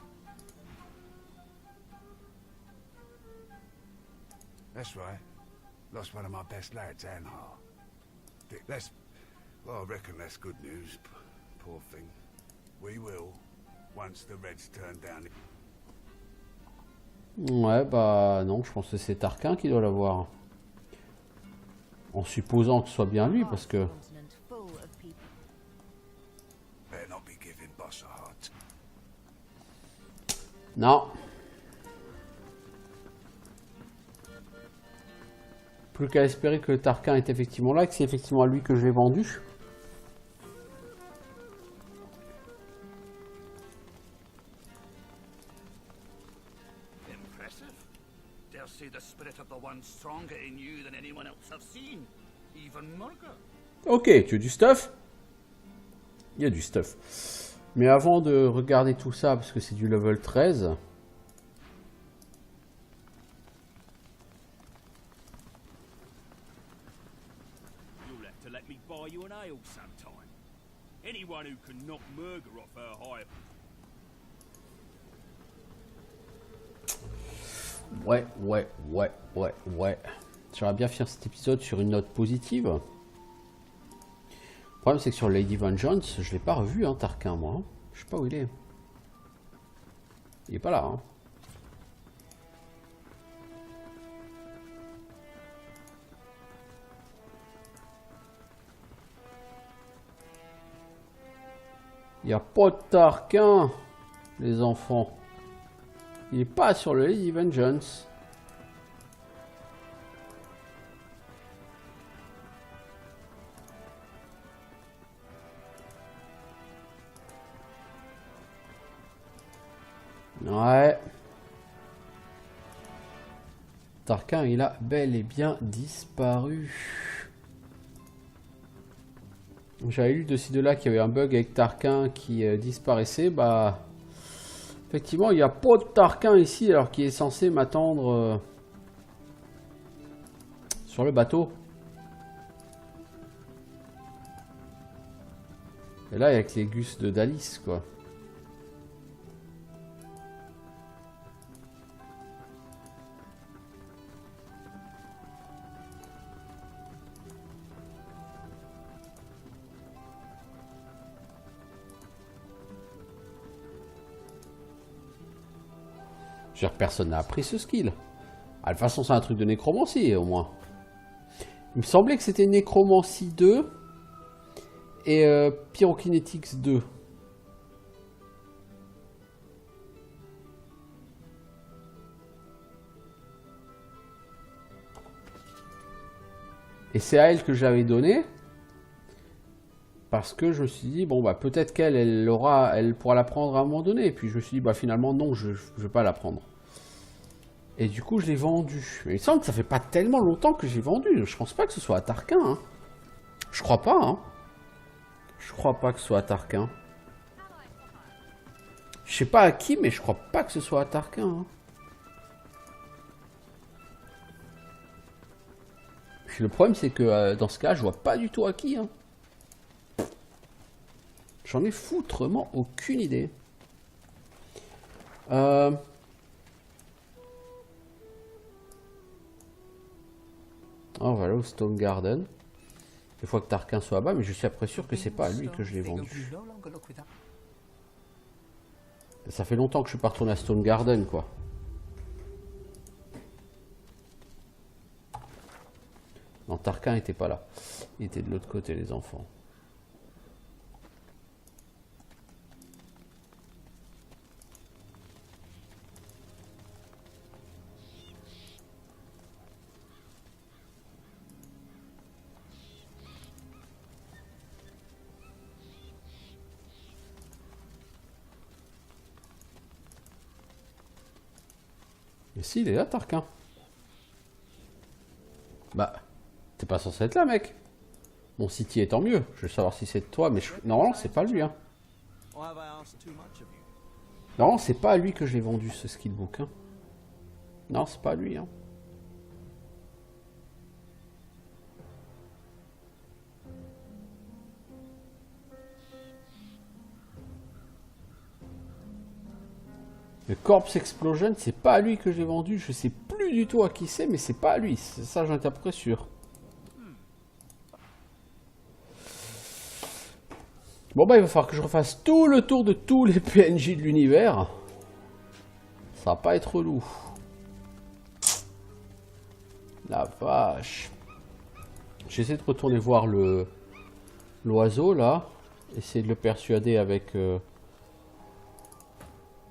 That's right. Lost one of my best lads, Anhar. That's... Well, I reckon that's good news. Poor thing. We will, once the Reds turn down... Ouais, bah non, je pense que c'est Tarquin qui doit l'avoir. En supposant que ce soit bien lui, parce que... Continent full of people. Better not be giving Boss a heart. Non. Plus qu'à espérer que Tarquin est effectivement là, que c'est effectivement à lui que je l'ai vendu. Impressive. Dare say the spirit of the one stronger in you than anyone else I've seen. Even Murga. Ok, tu as du stuff? Il y a du stuff. Mais avant de regarder tout ça, parce que c'est du level 13... You'll have to let me buy you an ale sometime. Anyone who can knock Murga off her high. Ouais. J'aurais bien finir cet épisode sur une note positive. Le problème, c'est que sur Lady Vengeance, je l'ai pas revu, hein, Tarquin, moi. Hein. Je sais pas où il est. Il est pas là, hein. Il n'y a pas de Tarquin, les enfants. Il n'est pas sur le Lady Vengeance. Ouais. Tarquin, il a bel et bien disparu. J'avais lu de ci de là qu'il y avait un bug avec Tarquin qui disparaissait. Bah, effectivement, il n'y a pas de Tarquin ici, alors qu'il est censé m'attendre sur le bateau. Et là, avec les gus de Dalis, quoi. Personne n'a appris ce skill. Ah, de toute façon, c'est un truc de nécromancie, au moins. Il me semblait que c'était Nécromancie 2 et Pyrokinetics 2. Et c'est à elle que j'avais donné. Parce que je me suis dit, bon, bah, peut-être qu'elle elle pourra l'apprendre à un moment donné. Et puis je me suis dit, bah, finalement, non, je vais pas l'apprendre. Et du coup, je l'ai vendu. Mais il semble que ça fait pas tellement longtemps que j'ai vendu. Je pense pas que ce soit à Tarquin. Hein. Je crois pas. Hein. Je crois pas que ce soit à Tarquin. Je sais pas à qui, mais je crois pas que ce soit à Tarquin. Hein. Puis le problème, c'est que dans ce cas, je vois pas du tout à qui. Hein. J'en ai foutrement aucune idée. Oh, voilà, au Stone Garden. Il faut que Tarquin soit là-bas, mais je suis après sûr que c'est pas à lui que je l'ai vendu. Ça fait longtemps que je suis pas retourné à Stone Garden, quoi. Non, Tarquin était pas là. Il était de l'autre côté, les enfants. Mais si, il est là, Tarquin. Bah, t'es pas censé être là, mec. Bon, si t'y es, tant mieux. Je veux savoir si c'est de toi, mais normalement, c'est pas lui, hein. Normalement, c'est pas à lui que je l'ai vendu, ce skillbook, hein. Non, c'est pas à lui, hein. Le Corpse Explosion, c'est pas à lui que j'ai vendu. Je sais plus du tout à qui c'est, mais c'est pas à lui. Ça, j'en étais à peu près sûr. Bon, bah, il va falloir que je refasse tout le tour de tous les PNJ de l'univers. Ça va pas être relou. La vache. J'essaie de retourner voir l'oiseau, là. Essayer de le persuader avec...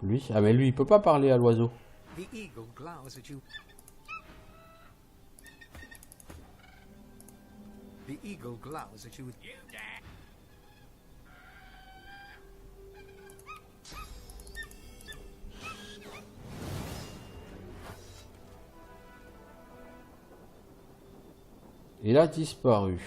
lui. Ah, mais lui, il peut pas parler à l'oiseau. The eagle glowers at you. The eagle glowers at you with... Il a disparu.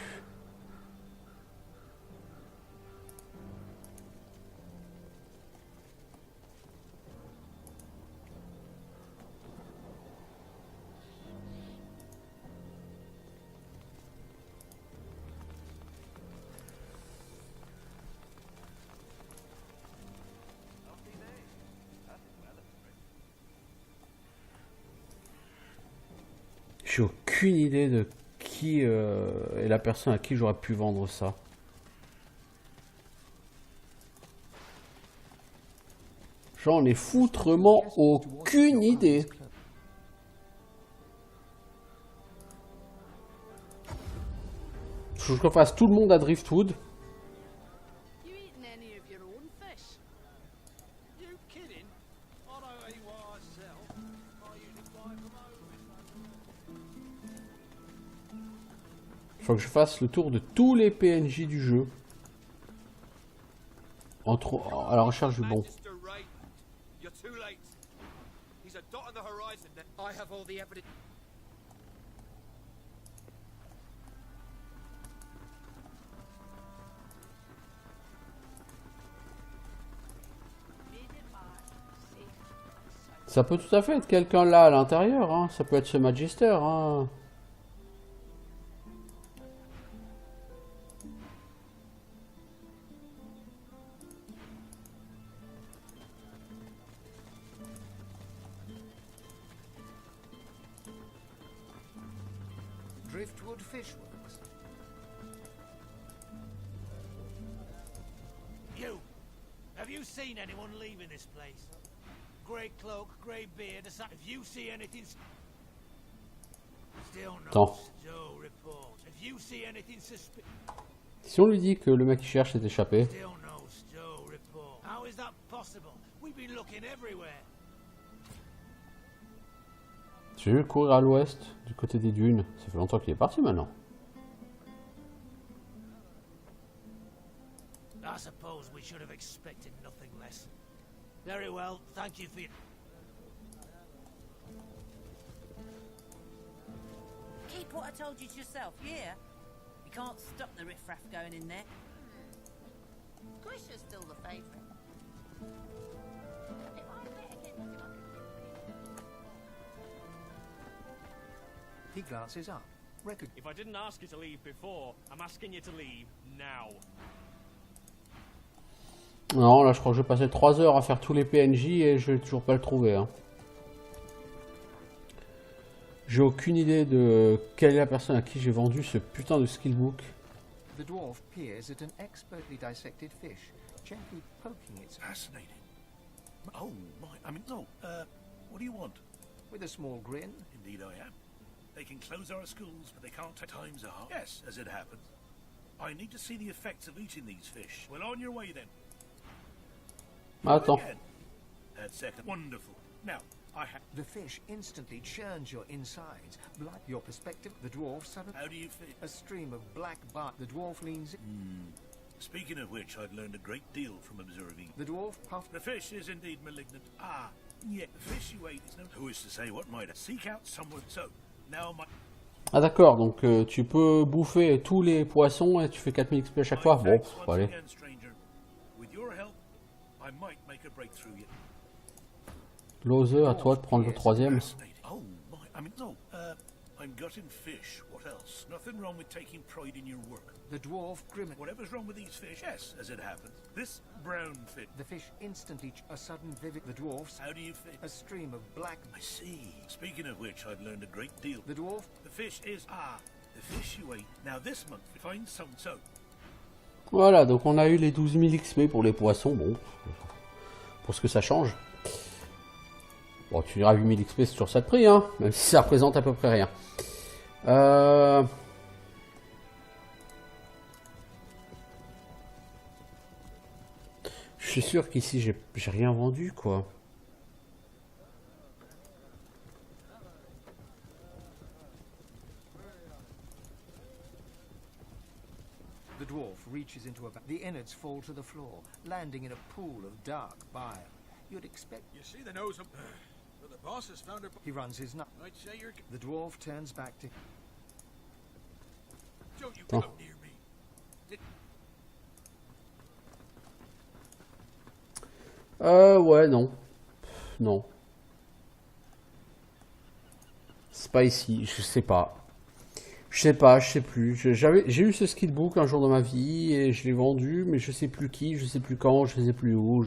J'ai aucune idée de qui est la personne à qui j'aurais pu vendre ça. J'en ai foutrement aucune idée. Faut que je fasse tout le monde à Driftwood. You eating any of your own fish? You kidding? I don't eat what I sell. I usually buy from home. Faut que je fasse le tour de tous les PNJ du jeu. À la recherche du bon. Magister Raiden, you're too late. He's a dot on the horizon. I have all the evidence. Ça peut tout à fait être quelqu'un là à l'intérieur, hein. Ça peut être ce Magister, hein. Driftwood Fishworks. You! Have you seen anyone leaving this place? Grey cloak, grey beard, if you see anything... Still no Attends. Stowe report. If you see anything suspicious... Si on lui dit que le mec qui cherche s'est échappé. Still no Stowe report. How is that possible? We've been looking everywhere. J'ai vu courir à l'ouest, du côté des dunes. Ça fait longtemps qu'il est parti maintenant. I suppose we should have expected nothing less. Very well, thank you for your... Keep what I told you to yourself, yeah? You can't stop the riffraff going in there. Grisha's still the favourite. If I met again, if I He glances up. If I didn't ask you to leave before, I'm asking you to leave now. Non, là je crois que je vais passer 3 heures à faire tous les PNJ et je vais toujours pas le trouver. Hein. J'ai aucune idée de quelle est la personne à qui j'ai vendu ce putain de skillbook. The dwarf peers at an expertly dissected fish, gently poking it. Fascinating. Oh, my. I mean, no. What do you want? With a small grin. Indeed I am. They can close our schools, but they can't take times are hard. Yes, as it happens. I need to see the effects of eating these fish. Well, on your way then. Attends. That's second. Wonderful. Now, I have... The fish instantly churns your insides. Blood your perspective. The dwarf suddenly... How do you feel? A stream of black bark. The dwarf leans in. Speaking of which, I've learned a great deal from observing. The dwarf puffed. The fish is indeed malignant. Ah, yet the fish you ate is no... Who is to say what might I seek out someone? So, now my... Ah d'accord, donc tu peux bouffer tous les poissons et tu fais 4000 XP à chaque fois. Bon, allez. Lose, à toi de prendre le troisième. Oh, my, I mean, no, I'm gutting fish. What else? Nothing wrong with taking pride in your work. The dwarf grimaced. Whatever's wrong with these fish? Yes, as it happens. This brown fish. The fish instantly a sudden vivid. The dwarfs. How do you fit? A stream of black. I see. Speaking of which, I've learned a great deal. The dwarf. The fish is the fish you ate. Now this month we find some so. Voilà, donc on a eu les 12 000 XP pour les poissons. Bon, pour ce que ça change. Bon, tu diras 8000 XP, c'est toujours ça de prix, hein, même si ça représente à peu près rien. Je suis sûr qu'ici, j'ai rien vendu, quoi. The dwarf reaches into a bag. The innards fall to the floor, landing in a pool of dark bile. You'd expect... You see the nose of... But the boss has found her... He runs his nut. I'd say you're... The dwarf turns back to... Don't you come near me. Ouais, non. Non. C'est pas ici, je sais pas. Je sais plus. J'ai eu ce skillbook un jour dans ma vie et je l'ai vendu, mais je sais plus qui, je sais plus quand, je sais plus où.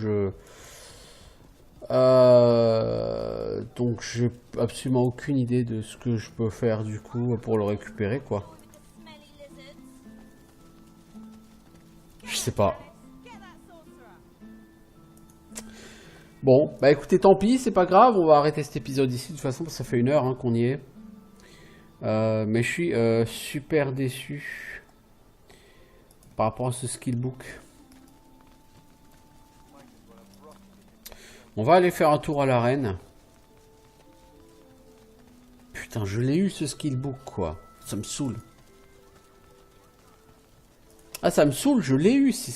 Donc Donc j'ai absolument aucune idée de ce que je peux faire du coup pour le récupérer quoi. Je sais pas. Bon, bah écoutez, tant pis, c'est pas grave, on va arrêter cet épisode ici, de toute façon, ça fait 1 heure hein, qu'on y est. Mais je suis super déçu par rapport à ce skillbook. On va aller faire un tour à l'arène. Putain, je l'ai eu ce skillbook quoi, ça me saoule. Ah, ça me saoule, je l'ai eu, c'est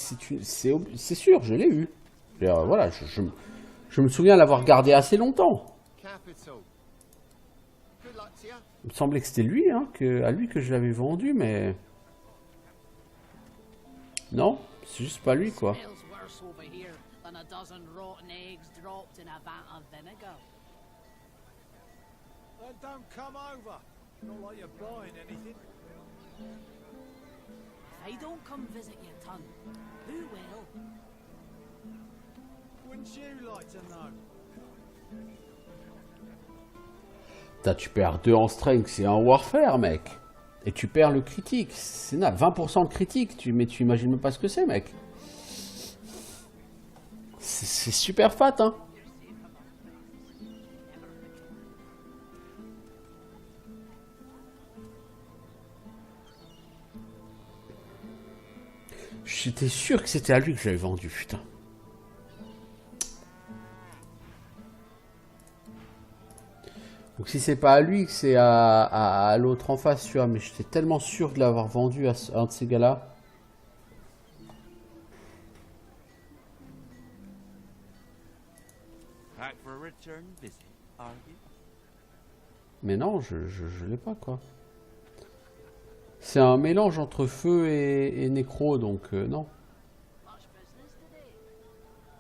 sûr, je l'ai eu. Voilà, je me souviens l'avoir gardé assez longtemps. Il me semblait que c'était lui, hein, à lui que je l'avais vendu, mais... Non, c'est juste pas lui, quoi. They don't come visit your ton. Who will? Wouldn't you like to know? Putain, tu perds 2 en strength, c'est un warfare, mec. Et tu perds le critique. C'est 20% de critique, mais tu imagines même pas ce que c'est, mec. C'est super fat, hein. J'étais sûr que c'était à lui que j'avais vendu, putain. Donc si c'est pas à lui, que c'est à l'autre en face, tu vois. Mais j'étais tellement sûr de l'avoir vendu à un de ces gars-là. Mais non, je l'ai pas, quoi. C'est un mélange entre feu et nécro, donc non.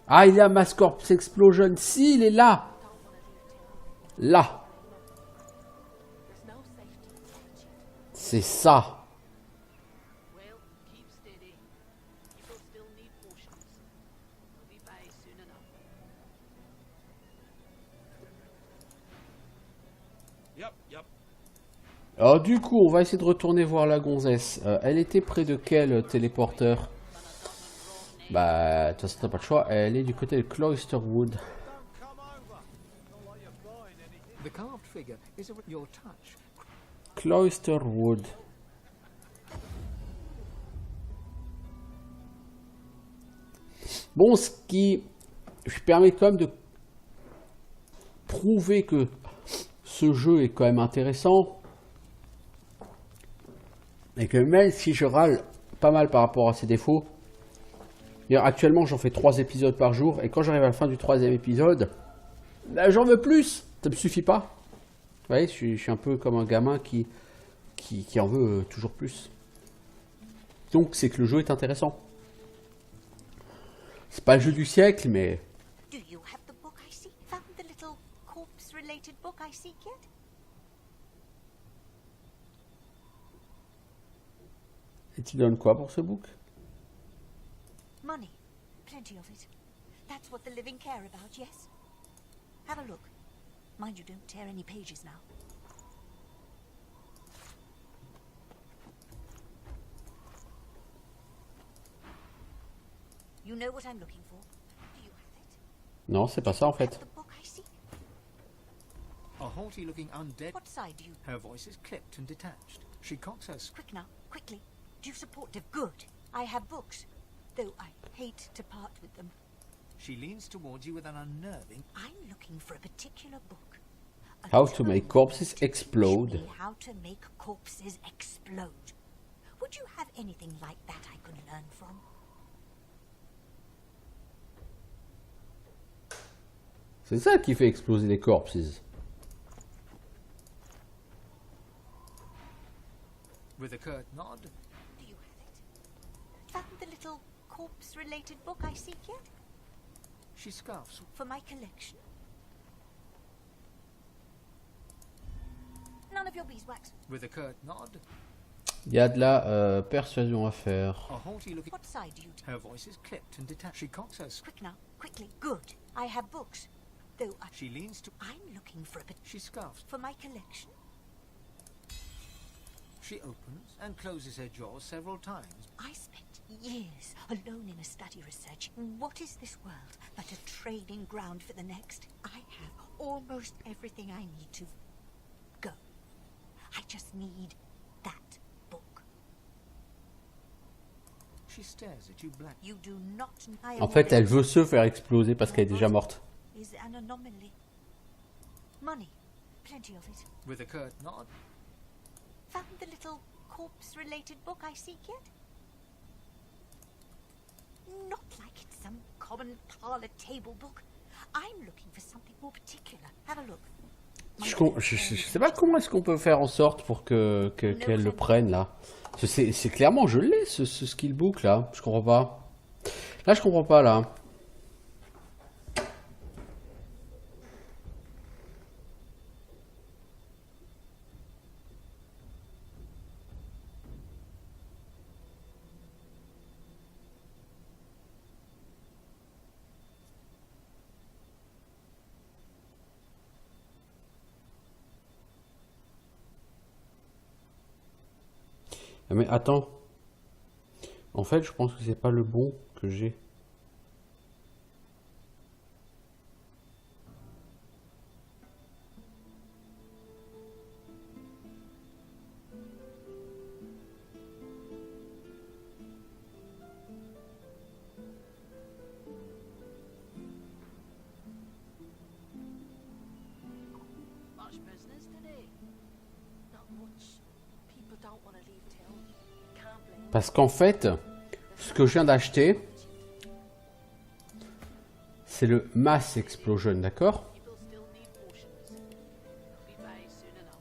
Ah, il y a Mass Corps Explosion. Si, il est là. Là. C'est ça. Alors du coup, on va essayer de retourner voir la gonzesse. Elle était près de quel téléporteur? Bah, de toute façon, t'as pas le choix. Elle est du côté de Cloisterwood. Cloisterwood. Bon, ce qui permet quand même de prouver que ce jeu est quand même intéressant. Et que même si je râle pas mal par rapport à ses défauts, actuellement j'en fais 3 épisodes par jour, et quand j'arrive à la fin du 3e épisode, là, j'en veux plus, ça me suffit pas. Vous voyez, je suis un peu comme un gamin qui en veut toujours plus. Donc c'est que le jeu est intéressant. C'est pas le jeu du siècle, mais... Do you have the book I seek? Found the little corpse-related book I seek yet? Et tu donnes quoi pour ce book? Money. Plenty of it. That's what the living care about, yes? Have a look. Mind you don't tear any pages now. You know what I'm looking for. Do you have it? Non, c'est pas ça en fait. The book I seek. A haughty-looking undead. What side do you... Her voice is clipped and detached. She cocks her... Quick now, quickly. Do you support Div? Good. I have books, though I hate to part with them. She leans towards you with an unnerving... I'm looking for a particular book. How to make corpses explode. How to make corpses explode. Would you have anything like that I could learn from? C'est ça qui fait exploser les corpses. With a curt nod. Do you have it? Found the little corpse-related book I seek yet? She scoffs. For my collection. None of your beeswax. With a curt nod. Il y a de la persuasion à faire. A haughty-looking... What side do you take? Her voice is clipped and detached. She cocks her... Quick now, quickly. Good. I have books, Though She leans to... I'm looking for a bit She scoffs. for my collection. She opens and closes her jaws several times. I spent years alone in a study research. What is this world but a training ground for the next? I have almost everything I need to go. I just need that book. She stares at you black. You do not. I En fait, elle veut se faire exploser parce qu'elle est déjà morte. Is an anomaly. Money, plenty of it. With a curt nod. Found the little corpse-related book I seek yet? Not like it's some common parlor table book. I'm looking for something more particular. Have a look. Je sais pas comment est-ce qu'on peut faire en sorte pour qu'elle le prenne là. C'est clairement, je l'ai ce skill book là. Je comprends pas. Là, je comprends pas là. Mais attends. En fait, je pense que c'est pas le bon que j'ai. Much business today? Not much. People don't want to leave town. Can't blame. Parce qu'en fait, ce que je viens d'acheter, c'est le Mass Explosion, d'accord? People still need potions. Be by soon enough.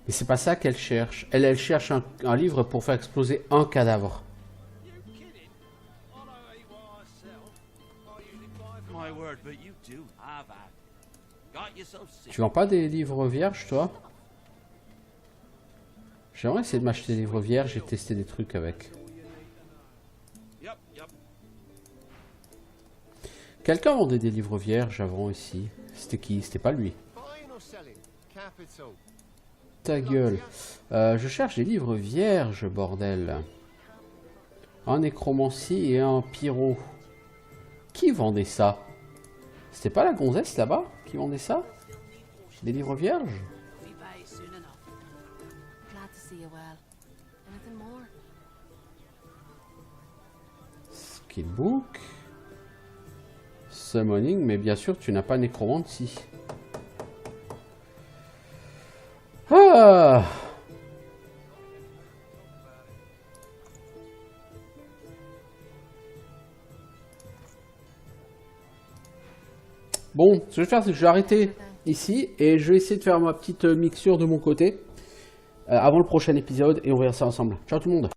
Mais c'est pas ça qu'elle cherche. Elle cherche un livre pour faire exploser un cadavre. My word, but you do have that. Got yourself sick. Tu vends pas des livres vierges, toi? J'aimerais essayer de m'acheter des livres vierges et tester des trucs avec. Yep, yep. Quelqu'un vendait des livres vierges avant ici. C'était qui? C'était pas lui. Ta gueule. Je cherche des livres vierges, bordel. Un nécromancie et un pyro. Qui vendait ça? C'était pas la gonzesse là-bas qui vendait ça? Des livres vierges? Be by soon enough. Glad to see you well. Anything more? Skillbook. Summoning, mais bien sûr tu n'as pas nécromancie. Ah! Bon, ce que je vais faire, c'est que je vais arrêter ici et je vais essayer de faire ma petite mixture de mon côté avant le prochain épisode et on verra ça ensemble. Ciao tout le monde!